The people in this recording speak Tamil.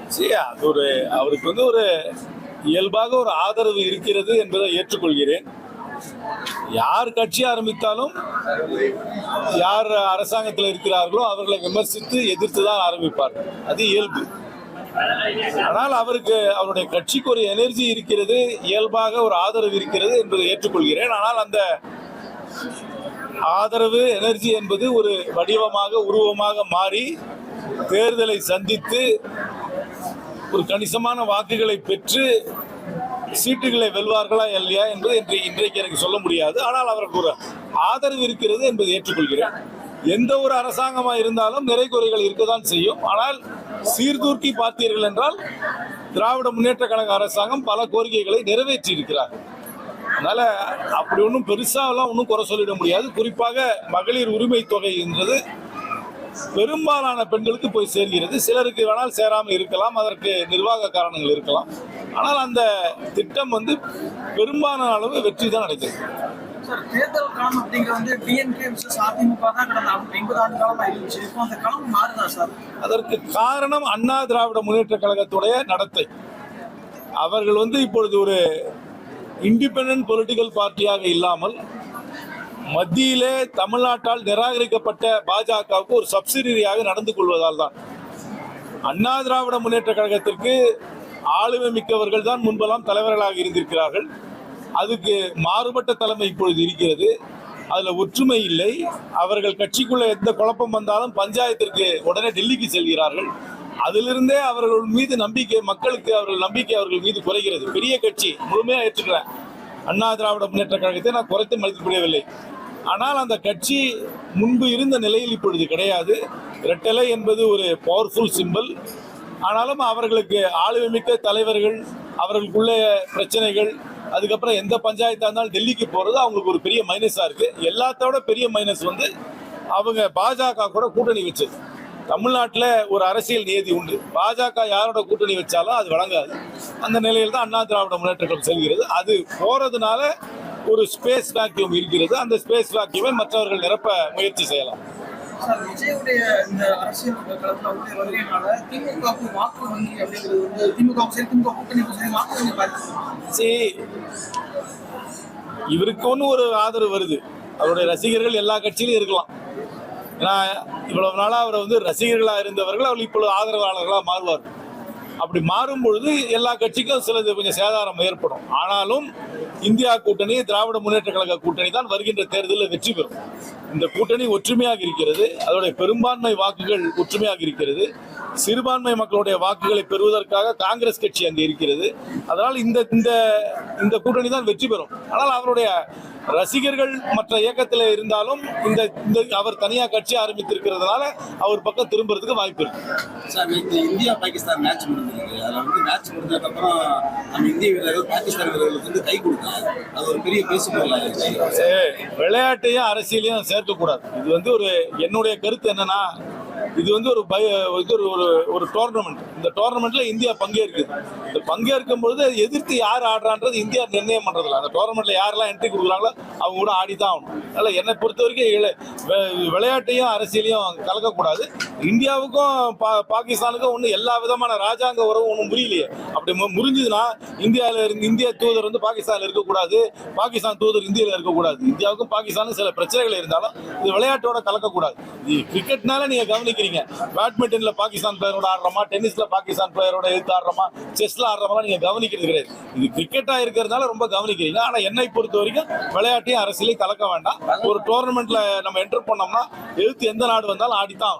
அது அவருக்கு ஒரு இயல்பாக ஒரு ஆதரவு இருக்கிறது என்பதை ஏற்றுக்கொள்கிறேன். யார் கட்சி ஆரம்பித்தாலும் யார் அரசாங்கத்தில் இருக்கிறார்களோ அவர்களை விமர்சித்து எதிர்த்து தான் ஆரம்பிப்பார்கள். அது இயல்பு. ஆனால் அவருடைய கட்சிக்கு ஒரு எனர்ஜி இருக்கிறது, இயல்பாக ஒரு ஆதரவு இருக்கிறது என்பதை ஏற்றுக்கொள்கிறேன். ஆனால் அந்த ஆதரவு எனர்ஜி என்பது ஒரு வடிவமாக உருவமாக மாறி தேர்தலை சந்தித்து ஒரு கணிசமான வாக்குகளை பெற்று சீட்டுகளை வெல்வார்களா இல்லையா என்பது இன்றைக்கு எனக்கு சொல்ல முடியாது. ஆனால் அவருக்கு ஒரு ஆதரவு இருக்கிறது என்பதை ஏற்றுக்கொள்கிறேன். எந்த ஒரு அரசாங்கமாக இருந்தாலும் நிறை குறைகள் இருக்கதான் செய்யும். ஆனால் சீர்தூக்கி பார்த்தீர்கள் என்றால் திராவிட முன்னேற்ற கழக அரசாங்கம் பல கோரிக்கைகளை நிறைவேற்றி இருக்கிறார். அதனால அப்படி ஒன்றும் பெருசாலாம் ஒன்றும் குறை சொல்லிட முடியாது. குறிப்பாக மகளிர் உரிமை தொகை என்றது பெரும்பாலான பெண்களுக்கு போய் சேர்கிறது. சிலருக்கு வேணால் சேராமல் இருக்கலாம், அதற்கு நிர்வாக காரணங்கள் இருக்கலாம். ஆனால் அந்த திட்டம் பெரும்பாலான அளவு வெற்றி தான் அடைந்தது. தேர்தல் களம் அப்படிங்கிறது டிஎம்கே அதிமுக தான் கடந்த 50 ஆண்டு காலமாக இருந்துச்சு. இப்போ அந்த களம் மாறுதா சார்? அதற்கு காரணம் அண்ணா திராவிட முன்னேற்ற கழகத்துடைய நடத்தை. அவர்கள் இப்பொழுது ஒரு இண்டிபெண்டன்ட் பொலிட்டிக்கல் பார்ட்டியாக இல்லாமல் மத்தியிலே தமிழ்நாட்டால் நிராகரிக்கப்பட்ட பாஜகவுக்கு ஒரு சப்சிடியாக நடந்து கொள்வதால் தான் அண்ணா திராவிட முன்னேற்ற கழகத்திற்கு ஆளுமை மிக்கவர்கள் தான் முன்பெல்லாம் தலைவர்களாக இருந்திருக்கிறார்கள். அதுக்கு மாறுபட்ட தலைமை இப்பொழுது இருக்கிறது. அதில் ஒற்றுமை இல்லை. அவர்கள் கட்சிக்குள்ள எந்த குழப்பம் வந்தாலும் பஞ்சாயத்திற்கு உடனே டெல்லிக்கு செல்கிறார்கள். அதிலிருந்தே அவர்கள் மீது நம்பிக்கை, மக்களுக்கு அவர்கள் மீது குறைகிறது. பெரிய கட்சி முழுமையாக ஏற்றுக்கிறேன். அண்ணா திராவிட முன்னேற்ற கழகத்தை நான் குறைத்து மதிப்பிடவில்லை. ஆனால் அந்த கட்சி முன்பு இருந்த நிலையில் இப்பொழுது கிடையாது. இரட்டலை என்பது ஒரு பவர்ஃபுல் சிம்பல். ஆனாலும் அவர்களுக்கு ஆளுமைமிக்க தலைவர்கள், அவர்களுக்குள்ள பிரச்சனைகள், அதுக்கப்புறம் எந்த பஞ்சாயத்தாக இருந்தாலும் டெல்லிக்கு போகிறது அவங்களுக்கு ஒரு பெரிய மைனஸாக இருக்குது. எல்லாத்தோட பெரிய மைனஸ் அவங்க பாஜக கூட கூட்டணி வச்சது. தமிழ்நாட்டில் ஒரு அரசியல் நியதி உண்டு. பாஜக யாரோட கூட்டணி வச்சாலும் அது வழங்காது. அந்த நிலையில் தான் அண்ணா திராவிட முன்னேற்ற கழகம் செல்கிறது. அது போறதுனால ஒரு ஸ்பேஸ் வேக்யூம் இருக்கிறது. அந்த ஸ்பேஸ் வேக்யூமை மற்றவர்கள் நிரப்ப முயற்சி செய்யலாம். விஜயுடைய இந்த அரசியல் களத்தில் வருகையினால திமுகவுக்கு வாக்கு வங்கி அப்படிங்கிறது திமுக கூட்டணி வாக்கு வங்கி இவருக்கு ஒரு ஆதரவு வருது. அவருடைய ரசிகர்கள் எல்லா கட்சியிலும் இருக்கலாம். ஏன்னா இவ்வளவு நாளா அவர் ரசிகர்களாக இருந்தவர்கள் அவர் இப்பொழுது ஆதரவாளர்களாக மாறுவார். அப்படி மாறும் பொழுது எல்லா கட்சிக்கும் சிலது கொஞ்சம் சேதாரம் ஏற்படும். ஆனாலும் இந்தியா கூட்டணி, திராவிட முன்னேற்ற கழக கூட்டணி தான் வருகின்ற தேர்தலில் வெற்றி பெறும். இந்த கூட்டணி ஒற்றுமையாக இருக்கிறது. அதோடைய பெரும்பான்மை வாக்குகள் ஒற்றுமையாக இருக்கிறது. சிறுபான்மை மக்களுடைய வாக்குகளை பெறுவதற்காக காங்கிரஸ் கட்சி அங்கே இருக்கிறது. அதனால் இந்த கூட்டணி தான் வெற்றி பெறும். ஆனால் அவருடைய ரசிகர்கள் மற்ற இயக்கத்தில் இருந்தாலும் இந்த அவர் தனியாக கட்சி ஆரம்பித்திருக்கிறதுனால அவர் பக்கம் திரும்புறதுக்கு வாய்ப்பு இருக்கு. சார், இந்தியா பாகிஸ்தான் மேட்ச் முடிஞ்சிருக்கு. அதில் மேட்ச் முடிஞ்சதுக்கப்புறம் நம்ம இந்திய வீரர்கள் பாகிஸ்தான் வீரர்களுக்கு கை கொடுத்தாங்க. அது ஒரு பெரிய பேசுபொருளாக விளையாட்டையும் அரசியலையும் சேர்க்கக்கூடாது. இது என்னுடைய கருத்து என்னன்னா, இது ஒரு டோர்னமெண்ட். இந்த டோர்னமெண்ட்ல இந்தியா பங்கேற்குது. இந்த பங்கேற்கும் பொழுது எதிர்த்து யார் ஆடுறான்றது இந்தியா நிர்ணயம் பண்றதில்ல. அந்த டோர்னமெண்ட்ல யாரெல்லாம் என்ட்ரி கொடுக்குறாங்களோ அவங்க கூட ஆடிதான் ஆகணும். அதனால என்னை பொறுத்த வரைக்கும் விளையாட்டையும் அரசியலையும் கலக்கக்கூடாது. இந்தியாவுக்கும் பாகிஸ்தானுக்கும் ஒன்றும் எல்லா விதமான ராஜாங்க உறவும் ஒன்றும் முறியலையே. அப்படி முறிஞ்சதுன்னா இந்திய தூதர் பாகிஸ்தான்ல இருக்கக்கூடாது, பாகிஸ்தான் தூதர் இந்தியாவில் இருக்கக்கூடாது. இந்தியாவுக்கும் பாகிஸ்தானுக்கும் சில பிரச்சனைகள் இருந்தாலும் இது விளையாட்டோட கலக்கக்கூடாது. கிரிக்கெட்னால நீங்க கவனிக்கிறீங்க, பேட்மிண்டன்ல பாகிஸ்தான் பிளேயரோட ஆடுறோமா, டென்னிஸ்ல பாகிஸ்தான் பிளேயரோட எதிர்த்து ஆடுறோமா, செஸ்ல ஆடுறோமா நீங்க கவனிக்கிறது கிடையாது. இது கிரிக்கெட்டா இருக்கிறதுனால ரொம்ப கவனிக்கிறீங்க. ஆனா என்னை பொறுத்த வரைக்கும் விளையாட்டையும் அரசியலையும் கலக்க வேண்டாம். ஒரு டோர்னமெண்ட்ல நம்ம என்டர் பண்ணோம்னா எதிர்த்து எந்த நாடு வந்தாலும் ஆடித்தான்.